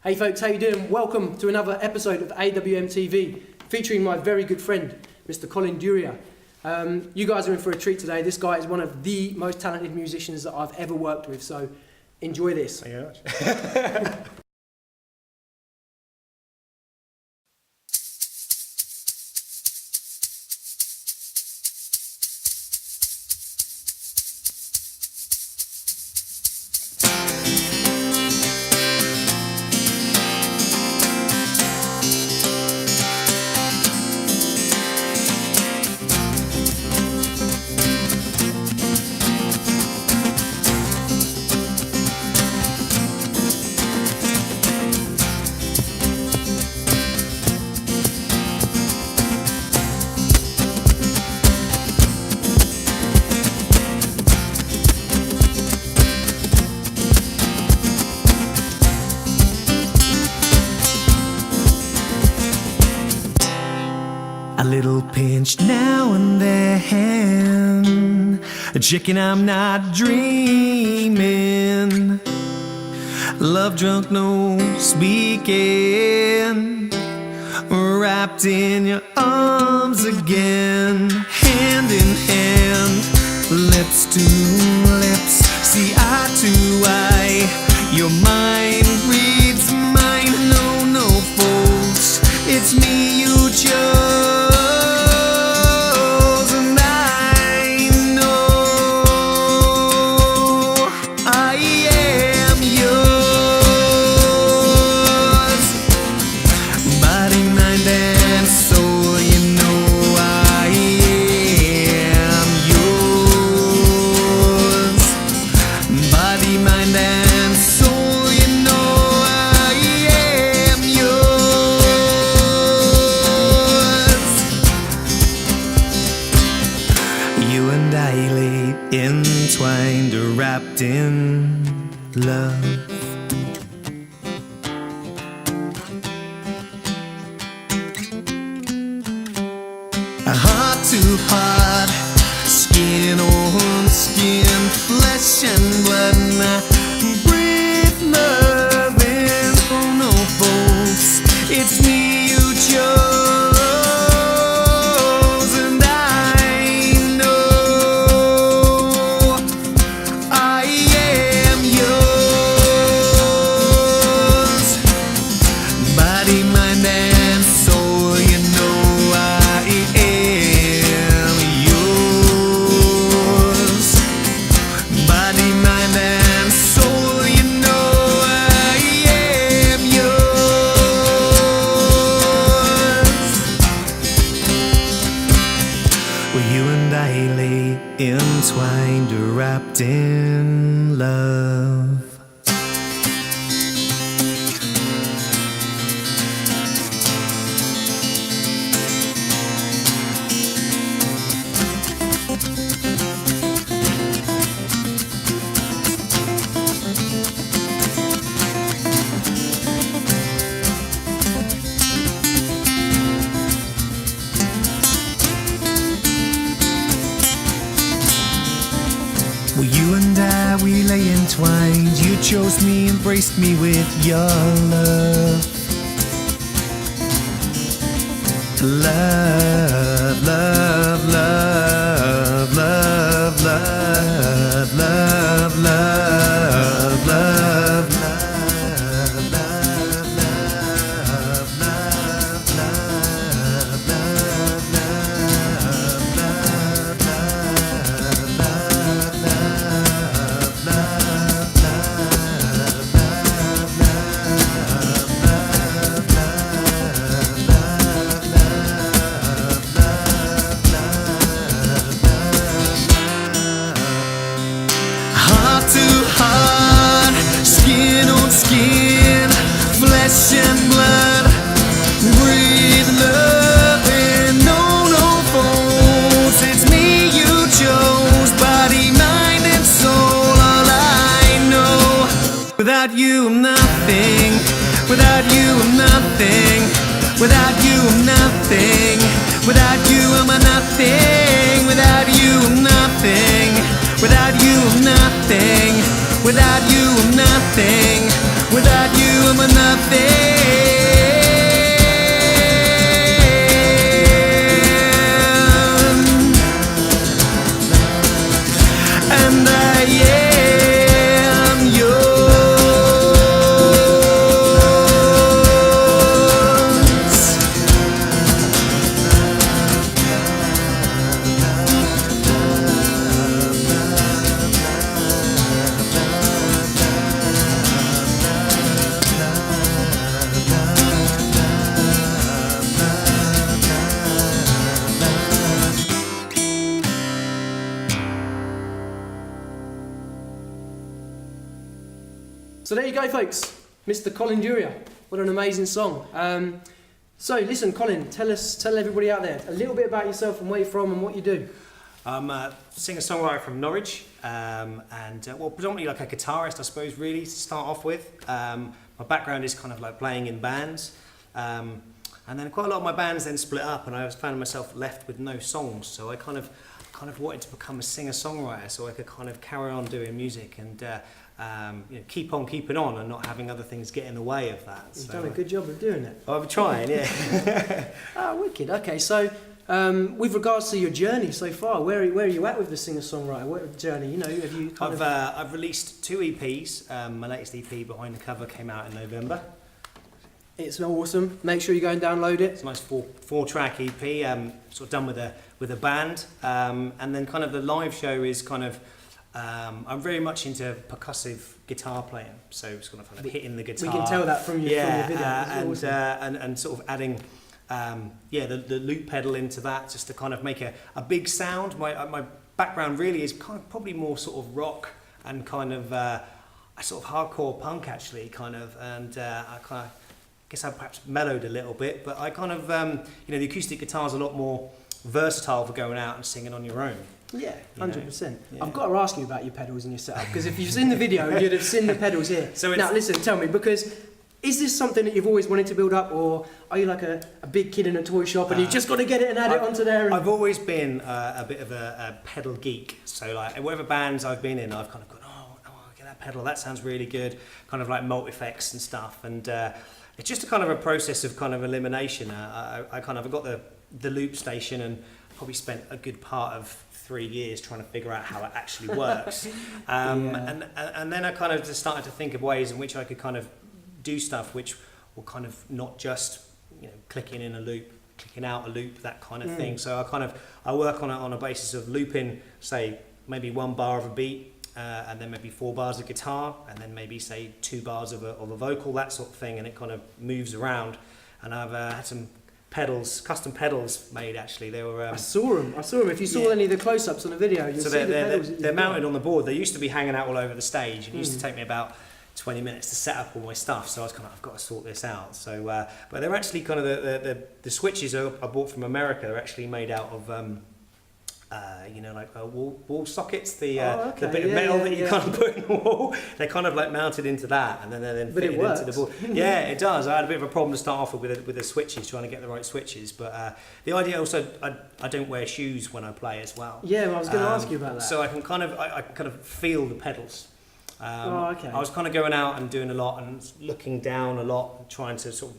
Hey folks, how you doing? Welcome to another episode of AWMTV featuring my very good friend, Mr. Kolindurier. You guys are in for a treat today. This guy is one of the most talented musicians that I've ever worked with, so enjoy this. Thank you very much. A little pinch now and then, a chicken I'm not dreaming. Love drunk, no speaking, wrapped in your arms again. Hand in hand, lips to lips, see eye to eye. Your mind reads mine, no faults. It's me you chose. Entwined or wrapped in love. A heart to heart, skin on skin, flesh and blood. My breath loving, oh no faults. It's me you chose. Entwined or wrapped in love. Well, you and I, we lay entwined. You chose me, embraced me with your love. Love, love, love, love, love, love, love, love, love. Skin, flesh and blood, breathe love and no faults. It's me you chose, body, mind and soul, all I know. Without you I'm nothing, without you I'm nothing, without you I'm nothing, without you I'm a nothing, without you I'm nothing, without you I'm nothing, without you I'm nothing. Without you, I'm a nothing. you go, folks. Mr. Kolindurier. What an amazing song. So listen, Colin, tell everybody out there a little bit about yourself and where you're from and what you do. I'm a singer-songwriter from Norwich, well, predominantly like a guitarist, I suppose, really, to start off with. My background is kind of like playing in bands, and then quite a lot of my bands then split up, and I found myself left with no songs. So I kind of wanted to become a singer-songwriter, so I could kind of carry on doing music and keep on keeping on, and not having other things get in the way of that. You've done a good job of doing it. I've been trying, yeah. Wicked. Okay, so. With regards to your journey so far, where are you at with the singer-songwriter? What journey? You know, have you I've released 2 EPs. My latest EP, Behind the Cover, came out in November. It's awesome. Make sure you go and download it. It's a nice four-track EP, sort of done with a band, and then kind of the live show is kind of. I'm very much into percussive guitar playing, so it's kind of hitting the guitar. We can tell that from your video. Awesome. And sort of adding. The loop pedal into that, just to kind of make a big sound. My background really is kind of probably more sort of rock and kind of a sort of hardcore punk actually, kind of, and I kind of guess I perhaps mellowed a little bit, but I kind of the acoustic guitar's a lot more versatile for going out and singing on your own. Yeah, 100%. Yeah. I've got to ask you about your pedals and your setup, because if you've seen the video, you'd have seen the pedals here. So now listen, tell me, because is this something that you've always wanted to build up, or are you like a big kid in a toy shop and you've just got to get it and add it onto there? I've always been a bit of a pedal geek, so like whatever bands I've been in, I've kind of gone, get that pedal, that sounds really good, kind of like multi-effects and stuff, and it's just a kind of a process of kind of elimination. I got the loop station and probably spent a good part of 3 years trying to figure out how it actually works, and then I kind of just started to think of ways in which I could kind of do stuff which will kind of not just clicking in a loop, clicking out a loop, that kind of thing. So I work on a basis of looping, say maybe 1 bar of a beat, and then maybe 4 bars of guitar, and then maybe say 2 bars of a vocal, that sort of thing, and it kind of moves around. And I've had some pedals, custom pedals made actually. They were. I saw them. If you saw any of the close-ups on the video, you'll see the pedals. They're mounted on the board. They used to be hanging out all over the stage. It used to take me about 20 minutes to set up all my stuff, so I was kind of, I've got to sort this out. So, but they're actually kind of the switches I bought from America. They're actually made out of, wall sockets. The bit of metal that you kind of put in the wall. They're kind of like mounted into that, and then they're then fitted into the board. Yeah, it does. I had a bit of a problem to start off with the switches, trying to get the right switches. But the idea also, I don't wear shoes when I play as well. Yeah, well, I was going to ask you about that. So I can kind of feel the pedals. Okay. I was kind of going out and doing a lot and looking down a lot, and trying to sort of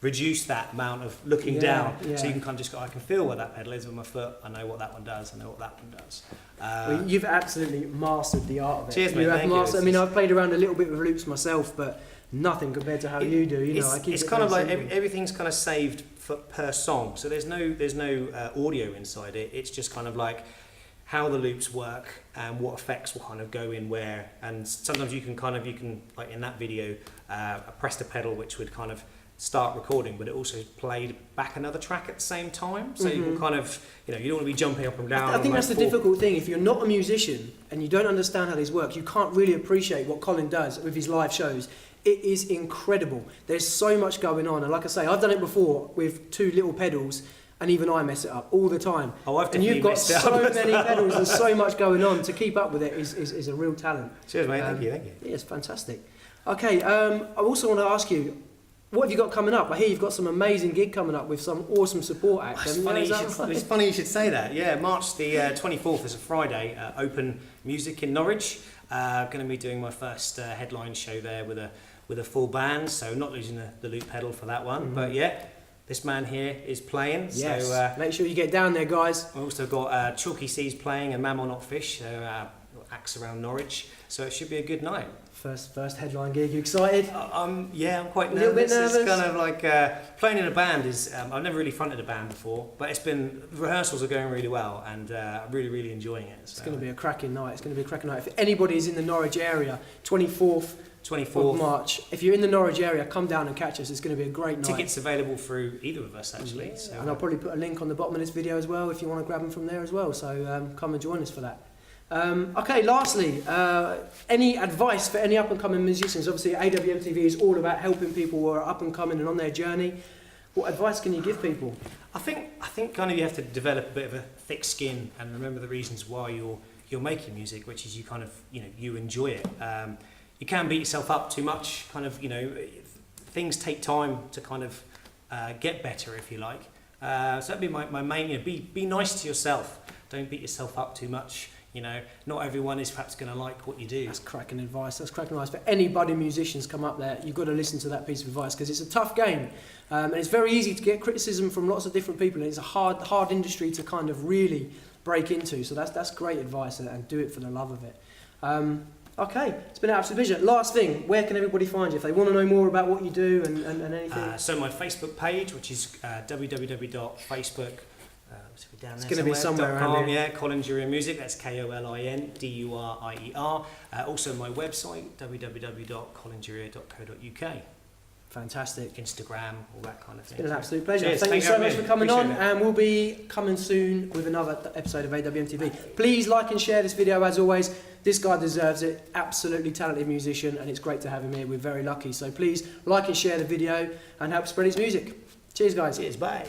reduce that amount of looking down. Yeah. So you can kind of just go, I can feel where that pedal is with my foot. I know what that one does. I know what that one does. Well, you've absolutely mastered the art of it. Cheers, mate. Thank you. I mean, I've played around a little bit with loops myself, but nothing compared to how you do. It's kind of like everything's kind of saved per song. So there's no audio inside it. It's just kind of like how the loops work and what effects will kind of go in where, and sometimes you can like in that video press the pedal which would kind of start recording, but it also played back another track at the same time, so you can kind of you don't want to be jumping up and down. I think that's the difficult thing. If you're not a musician and you don't understand how this works, you can't really appreciate what Colin does with his live shows. It is incredible. There's so much going on, and like I say, I've done it before with 2 little pedals. And even I mess it up all the time. Oh, I've and you've got messed it so up. many pedals and so much going on. To keep up with it is a real talent. Cheers, mate. Thank you. Yeah, it's fantastic. Okay, I also want to ask you, what have you got coming up? I hear you've got some amazing gig coming up with some awesome support acts. It's funny you should say that. Yeah, March the 24th is a Friday. Open Music in Norwich. Going to be doing my first headline show there with a full band. So not losing the loop pedal for that one. But yeah. This man here is playing. Yes. So, make sure you get down there, guys. I've also got Chalky Seas playing and Mammal Not Fish, so acts around Norwich. So it should be a good night. First headline gig. You excited? I'm quite nervous. A little bit nervous. It's kind of like playing in a band is. I've never really fronted a band before, but rehearsals are going really well, and I'm really enjoying it. So. It's going to be a cracking night. If anybody is in the Norwich area, 24th of March. If you're in the Norwich area, come down and catch us. It's going to be a great night. Tickets available through either of us, actually. Yeah. So. And I'll probably put a link on the bottom of this video as well if you want to grab them from there as well. So come and join us for that. Okay, lastly, any advice for any up-and-coming musicians? Obviously, AWMTV is all about helping people who are up-and-coming and on their journey. What advice can you give people? I think kind of you have to develop a bit of a thick skin and remember the reasons why you're making music, which is you kind of, you enjoy it. You can beat yourself up too much, kind of, things take time to kind of get better, if you like. So that'd be my main, be nice to yourself. Don't beat yourself up too much. Not everyone is perhaps going to like what you do. That's cracking advice. That's cracking advice. For any budding musicians come up there, you've got to listen to that piece of advice because it's a tough game. And it's very easy to get criticism from lots of different people. And it's a hard industry to kind of really break into. So that's great advice and do it for the love of it. Okay, it's been an absolute pleasure. Last thing, where can everybody find you if they want to know more about what you do and anything? So my Facebook page, which is www.facebook. It's going to be somewhere around here. Yeah, Kolindurier Music, that's KOLINDURIER. Also my website, www.kolindurier.co.uk. Fantastic. Instagram, all that kind of thing. It's been an absolute pleasure. Cheers. Thank you so much for coming on, it. and we'll be coming soon with another episode of AWMTV. Please like and share this video as always. This guy deserves it. Absolutely talented musician, and it's great to have him here. We're very lucky. So please like and share the video and help spread his music. Cheers, guys. Cheers, bye.